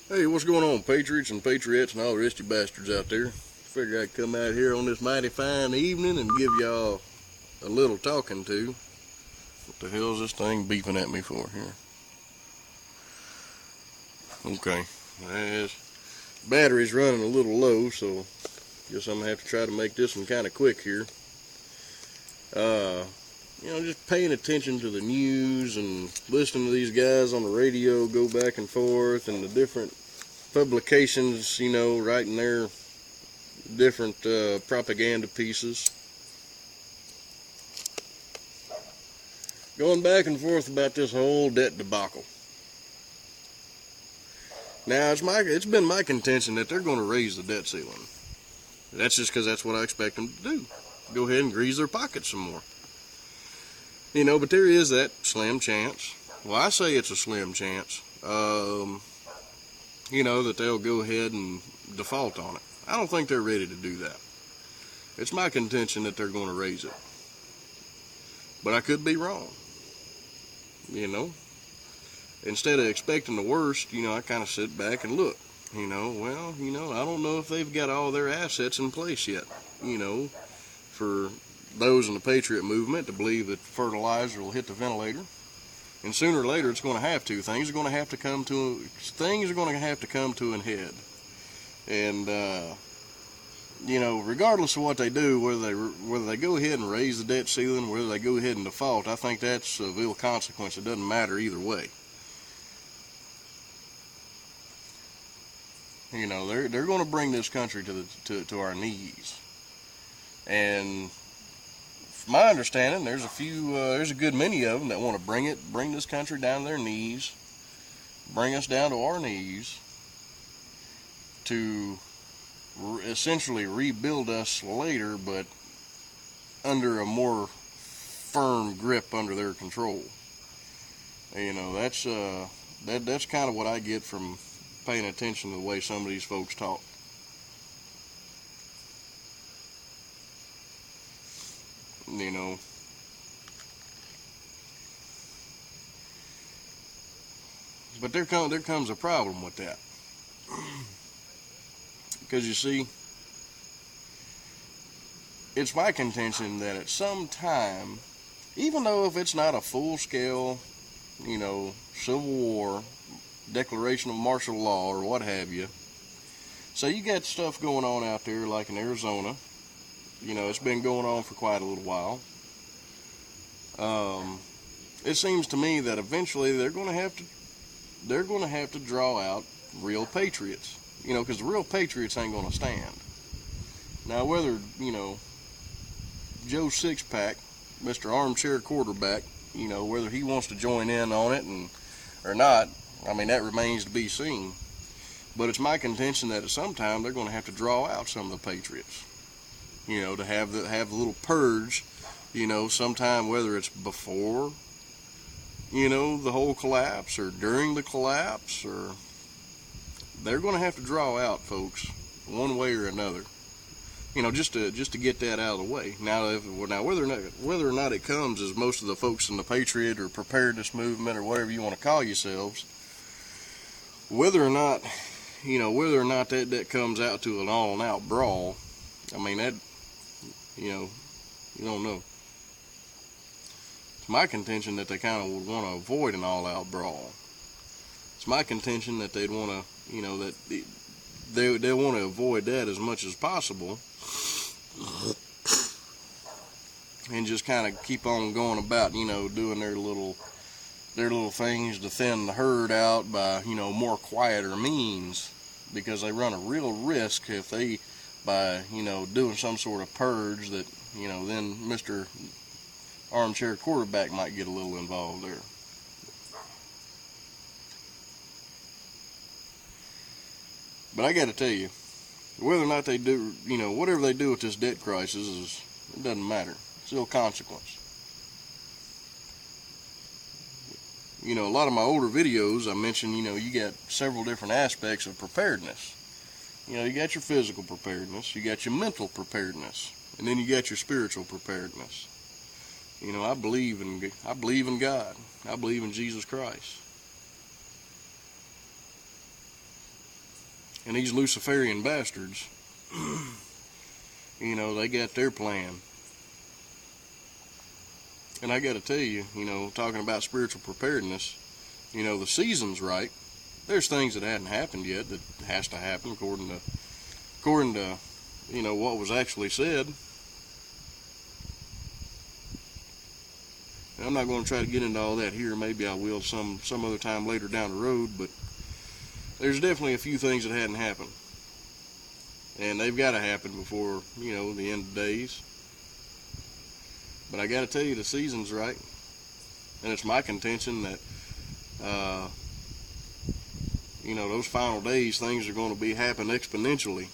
Hey, what's going on, Patriots and Patriots and all the rest of you bastards out there? Figure I'd come out here on this mighty fine evening and give y'all a little talking to. What the hell is this thing beeping at me for here? Okay. Battery's running a little low, so guess I'm going to have to try to make this one kind of quick here. Just paying attention to the news and listening to these guys on the radio go back and forth and the different publications, writing their different propaganda pieces. Going back and forth about this whole debt debacle. Now, it's been my contention that they're going to raise the debt ceiling. That's just because that's what I expect them to do. Go ahead and grease their pockets some more. But there is that slim chance. Well, I say it's a slim chance, that they'll go ahead and default on it. I don't think they're ready to do that. It's my contention that they're going to raise it. But I could be wrong. Instead of expecting the worst, I kind of sit back and look. I don't know if they've got all their assets in place yet. For those in the Patriot movement to believe that fertilizer will hit the ventilator. And sooner or later it's going to have to. Things are going to have to come to an head. And regardless of what they do, whether they go ahead and raise the debt ceiling, whether they go ahead and default, I think that's of ill consequence. It doesn't matter either way. They're going to bring this country to our knees. And from my understanding, there's a good many of them that want to bring this country down to their knees, bring us down to our knees, to essentially rebuild us later, but under a more firm grip under their control. That's kind of what I get from paying attention to the way some of these folks talk. But there comes a problem with that. Because you see, it's my contention that at some time, even though if it's not a full-scale, Civil War, declaration of martial law or what have you, so you got stuff going on out there like in Arizona. It's been going on for quite a little while. It seems to me that eventually they're going to have to draw out real patriots. Because the real patriots ain't going to stand. Now, whether, Joe Sixpack, Mr. Armchair Quarterback, whether he wants to join in on it or not, that remains to be seen. But it's my contention that at some time they're going to have to draw out some of the patriots. To have the little purge, sometime, whether it's before, the whole collapse or during the collapse, or they're going to have to draw out, folks, one way or another. Just to get that out of the way. Now, whether or not it comes as most of the folks in the Patriot or preparedness movement or whatever you want to call yourselves, whether or not that comes out to an all-out brawl, that, you don't know. It's my contention that they kind of would want to avoid an all-out brawl. It's my contention that they'd want to, that they want to avoid that as much as possible, and just kind of keep on going about, doing their little things to thin the herd out by, more quieter means, because they run a real risk if they, by, doing some sort of purge that, then Mr. Armchair Quarterback might get a little involved there. But I got to tell you, whether or not they do, whatever they do with this debt crisis, it doesn't matter. It's still consequence. A lot of my older videos, I mentioned, you got several different aspects of preparedness. You got your physical preparedness, you got your mental preparedness, and then you got your spiritual preparedness. I believe in God. I believe in Jesus Christ. And these Luciferian bastards, they got their plan. And I got to tell you, talking about spiritual preparedness, the season's right. There's things that hadn't happened yet that has to happen according to what was actually said. And I'm not going to try to get into all that here. Maybe I will some other time later down the road, but there's definitely a few things that hadn't happened. And they've got to happen before, the end of days. But I got to tell you, the season's right. And it's my contention that, those final days, things are going to happen exponentially.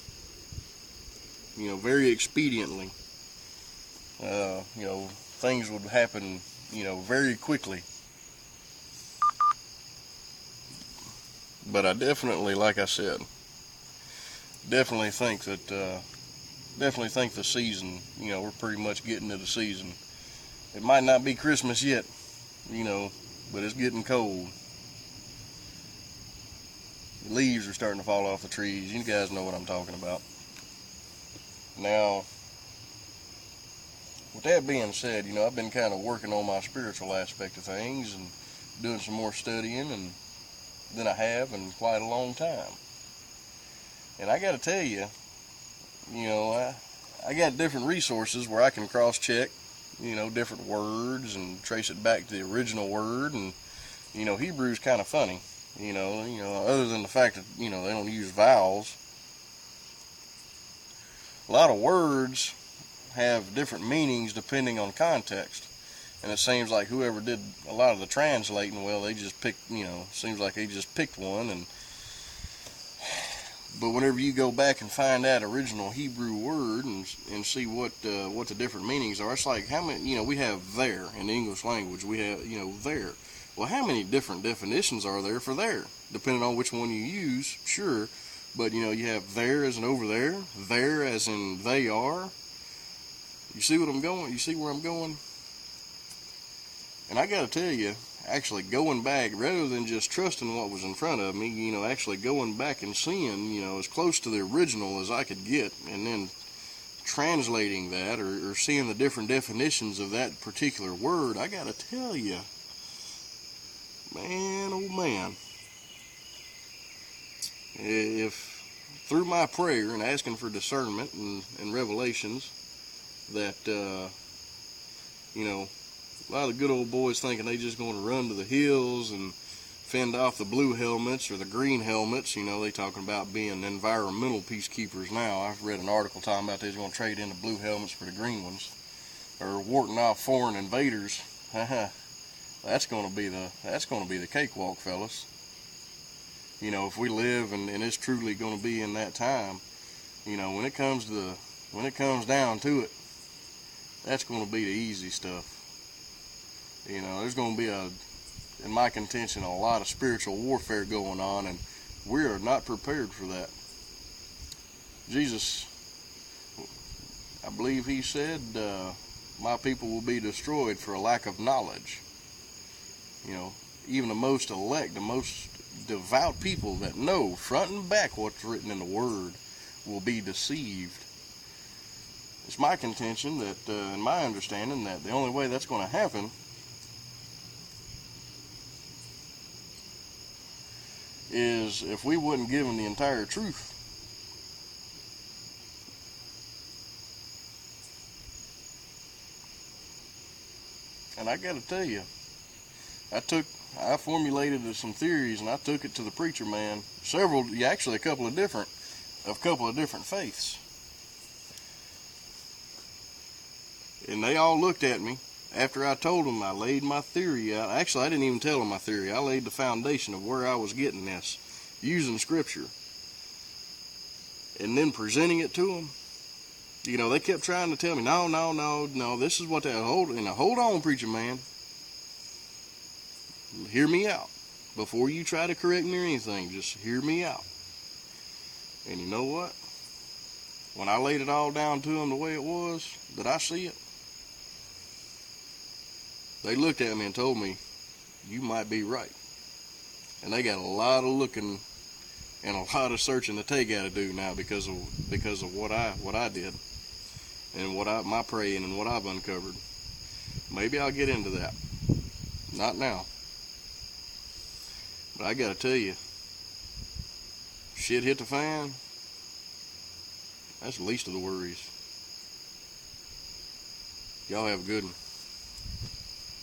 Very expediently. Things would happen, very quickly. But I definitely, like I said, definitely think the season, we're pretty much getting to the season. It might not be Christmas yet, but it's getting cold. The leaves are starting to fall off the trees. You guys know what I'm talking about. Now, with that being said, I've been kind of working on my spiritual aspect of things and doing some more studying than I have in quite a long time. And I got to tell you, I got different resources where I can cross-check, different words and trace it back to the original word. And, Hebrew's kind of funny, other than the fact that, they don't use vowels. A lot of words have different meanings depending on context. And it seems like whoever did a lot of the translating, well, they just picked, seems like they just picked one. But whenever you go back and find that original Hebrew word and see what the different meanings are, it's like how many, we have there in the English language, we have, there. Well, how many different definitions are there for there? Depending on which one you use, sure. But, you have there as in over there as in they are. You see what I'm going? You see where I'm going? And I got to tell you, actually going back, rather than just trusting what was in front of me, actually going back and seeing, as close to the original as I could get, and then translating that or seeing the different definitions of that particular word, I got to tell you, man, oh man, if through my prayer and asking for discernment and revelations that, a lot of the good old boys thinking they just going to run to the hills and fend off the blue helmets or the green helmets. They talking about being environmental peacekeepers now. I've read an article talking about they're going to trade in the blue helmets for the green ones, or warding off foreign invaders. That's going to be the cakewalk, fellas. If we live and it's truly going to be in that time, when it comes down to it, that's going to be the easy stuff. There's going to be in my contention, a lot of spiritual warfare going on, and we are not prepared for that. Jesus, I believe he said, my people will be destroyed for a lack of knowledge. Even the most elect, the most devout people that know front and back what's written in the Word will be deceived. It's my contention that, and my understanding, that the only way that's going to happen is if we wouldn't give them the entire truth. And I got to tell you, I formulated some theories and I took it to the preacher man. A couple of different faiths. And they all looked at me after I told them I laid my theory out. Actually, I didn't even tell them my theory. I laid the foundation of where I was getting this, using scripture. And then presenting it to them. They kept trying to tell me, no, this is what they hold on, preacher man. Hear me out. Before you try to correct me or anything, just hear me out. And you know what? When I laid it all down to them the way it was, that I see it, they looked at me and told me, you might be right. And they got a lot of looking and a lot of searching that they got to do now because of what I did and my praying and what I've uncovered. Maybe I'll get into that. Not now. But I got to tell you, shit hit the fan. That's the least of the worries. Y'all have a good one.